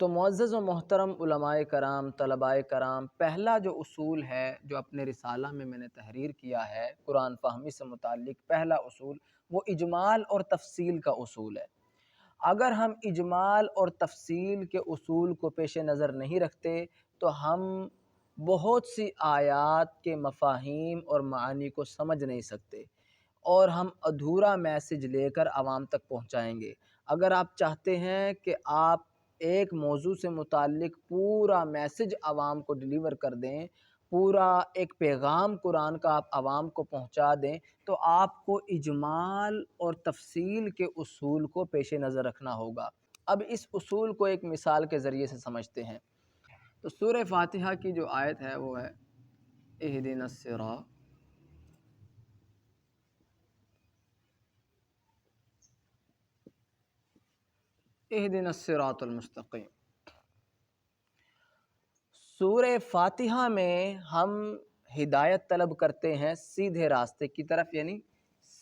تو معزز و محترم علماء کرام، طلباء کرام، پہلا جو اصول ہے جو اپنے رسالہ میں نے تحریر کیا ہے قرآن فہمی سے متعلق، پہلا اصول وہ اجمال اور تفصیل کا اصول ہے۔ اگر ہم اجمال اور تفصیل کے اصول کو پیش نظر نہیں رکھتے تو ہم بہت سی آیات کے مفاہیم اور معانی کو سمجھ نہیں سکتے اور ہم ادھورا میسج لے کر عوام تک پہنچائیں گے۔ اگر آپ چاہتے ہیں کہ آپ ایک موضوع سے متعلق پورا میسج عوام کو ڈیلیور کر دیں، پورا ایک پیغام قرآن کا آپ عوام کو پہنچا دیں، تو آپ کو اجمال اور تفصیل کے اصول کو پیش نظر رکھنا ہوگا۔ اب اس اصول کو ایک مثال کے ذریعے سے سمجھتے ہیں۔ تو سورہ فاتحہ کی جو آیت ہے وہ ہے اہدنا الصراط اہدنا الصراط المستقیم۔ سورہ فاتحہ میں ہم ہدایت طلب کرتے ہیں سیدھے راستے کی طرف، یعنی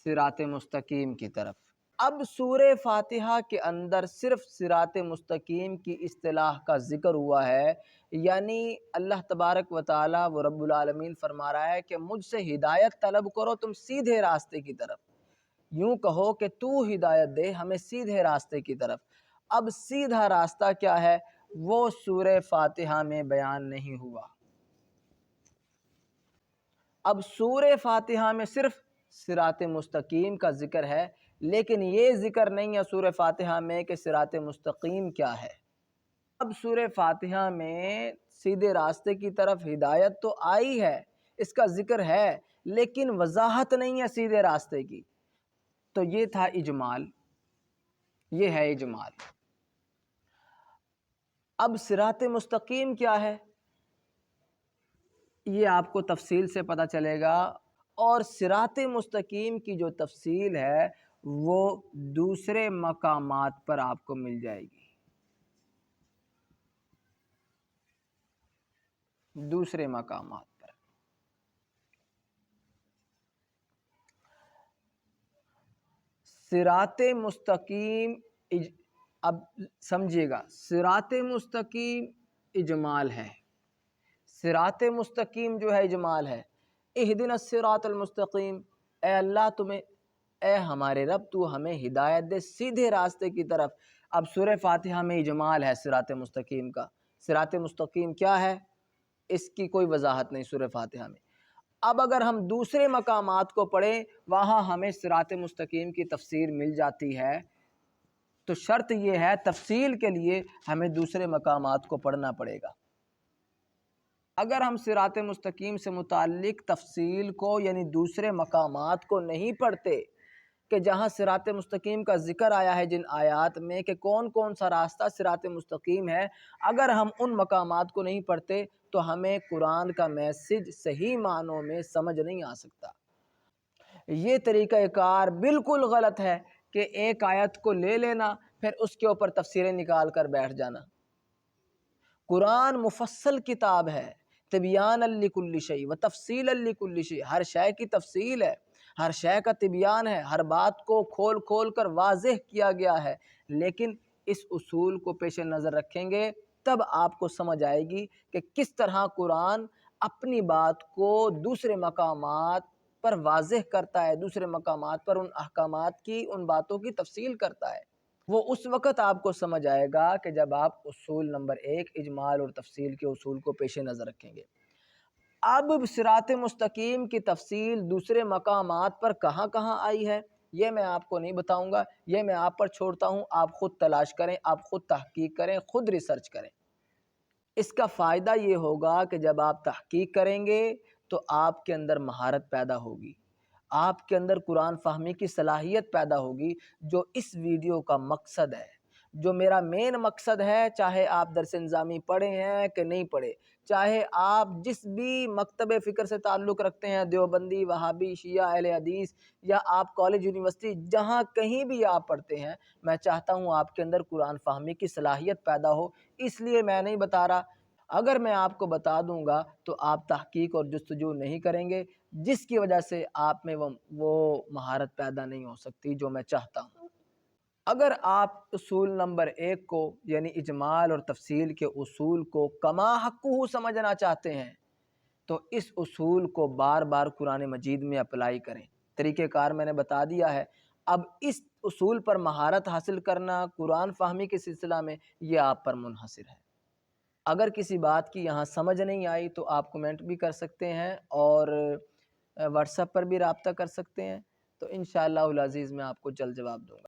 صراط مستقیم کی طرف۔ اب سورہ فاتحہ کے اندر صرف صراط مستقیم کی اصطلاح کا ذکر ہوا ہے، یعنی اللہ تبارک و تعالی و رب العالمین فرما رہا ہے کہ مجھ سے ہدایت طلب کرو تم سیدھے راستے کی طرف، یوں کہو کہ تو ہدایت دے ہمیں سیدھے راستے کی طرف۔ اب سیدھا راستہ کیا ہے وہ سورہ فاتحہ میں بیان نہیں ہوا۔ اب سورہ فاتحہ میں صرف صراط مستقیم کا ذکر ہے، لیکن یہ ذکر نہیں ہے سورہ فاتحہ میں کہ صراط مستقیم کیا ہے۔ اب سورہ فاتحہ میں سیدھے راستے کی طرف ہدایت تو آئی ہے، اس کا ذکر ہے، لیکن وضاحت نہیں ہے سیدھے راستے کی۔ تو یہ تھا اجمال، یہ ہے اجمال۔ اب صراط مستقیم کیا ہے یہ آپ کو تفصیل سے پتہ چلے گا، اور صراط مستقیم کی جو تفصیل ہے وہ دوسرے مقامات پر آپ کو مل جائے گی، دوسرے مقامات پر۔ صراط مستقیم اب سمجھیے گا، صراط مستقیم اجمال ہے، صراط مستقیم جو ہے اجمال ہے۔ اہدنا الصراط المستقیم، اے اللہ اے ہمارے رب تو ہمیں ہدایت دے سیدھے راستے کی طرف۔ اب سورہ فاتحہ میں اجمال ہے صراط مستقیم کا۔ صراط مستقیم کیا ہے اس کی کوئی وضاحت نہیں سورہ فاتحہ میں۔ اب اگر ہم دوسرے مقامات کو پڑھیں وہاں ہمیں صراط مستقیم کی تفسیر مل جاتی ہے، تو شرط یہ ہے تفصیل کے لیے ہمیں دوسرے مقامات کو پڑھنا پڑے گا۔ اگر ہم صراط مستقیم سے متعلق تفصیل کو یعنی دوسرے مقامات کو نہیں پڑھتے کہ جہاں صراط مستقیم کا ذکر آیا ہے جن آیات میں کہ کون کون سا راستہ صراط مستقیم ہے، اگر ہم ان مقامات کو نہیں پڑھتے تو ہمیں قرآن کا میسج صحیح معنوں میں سمجھ نہیں آ سکتا۔ یہ طریقہ کار بالکل غلط ہے کہ ایک آیت کو لے لینا پھر اس کے اوپر تفسیریں نکال کر بیٹھ جانا۔ قرآن مفصل کتاب ہے، تبیان لکل شیء و تفصیل لکل شیء، ہر شے کی تفصیل ہے، ہر شے کا تبیان ہے، ہر بات کو کھول کھول کر واضح کیا گیا ہے۔ لیکن اس اصول کو پیش نظر رکھیں گے تب آپ کو سمجھ آئے گی کہ کس طرح قرآن اپنی بات کو دوسرے مقامات پر واضح کرتا ہے، دوسرے مقامات پر ان احکامات کی ان باتوں کی تفصیل کرتا ہے۔ وہ اس وقت آپ کو سمجھ آئے گا کہ جب آپ اصول نمبر 1 اجمال اور تفصیل کے اصول کو پیش نظر رکھیں گے۔ اب صراط مستقیم کی تفصیل دوسرے مقامات پر کہاں کہاں آئی ہے یہ میں آپ کو نہیں بتاؤں گا، یہ میں آپ پر چھوڑتا ہوں، آپ خود تلاش کریں، آپ خود تحقیق کریں، خود ریسرچ کریں۔ اس کا فائدہ یہ ہوگا کہ جب آپ تحقیق کریں گے تو آپ کے اندر مہارت پیدا ہوگی، آپ کے اندر قرآن فہمی کی صلاحیت پیدا ہوگی، جو اس ویڈیو کا مقصد ہے، جو میرا مین مقصد ہے۔ چاہے آپ درس نظامی پڑھے ہیں کہ نہیں پڑھے، چاہے آپ جس بھی مکتب فکر سے تعلق رکھتے ہیں، دیوبندی، وہابی، شیعہ، اہل حدیث، یا آپ کالج یونیورسٹی جہاں کہیں بھی آپ پڑھتے ہیں، میں چاہتا ہوں آپ کے اندر قرآن فہمی کی صلاحیت پیدا ہو، اس لیے میں نہیں بتا رہا۔ اگر میں آپ کو بتا دوں گا تو آپ تحقیق اور جستجو نہیں کریں گے، جس کی وجہ سے آپ میں وہ مہارت پیدا نہیں ہو سکتی جو میں چاہتا ہوں۔ اگر آپ اصول نمبر 1 کو یعنی اجمال اور تفصیل کے اصول کو کما حقہ سمجھنا چاہتے ہیں تو اس اصول کو بار بار قرآن مجید میں اپلائی کریں۔ طریقہ کار میں نے بتا دیا ہے۔ اب اس اصول پر مہارت حاصل کرنا قرآن فہمی کے سلسلہ میں یہ آپ پر منحصر ہے۔ اگر کسی بات کی یہاں سمجھ نہیں آئی تو آپ کمنٹ بھی کر سکتے ہیں اور واٹس ایپ پر بھی رابطہ کر سکتے ہیں، تو انشاءاللہ العزیز میں آپ کو جلد جواب دوں گا۔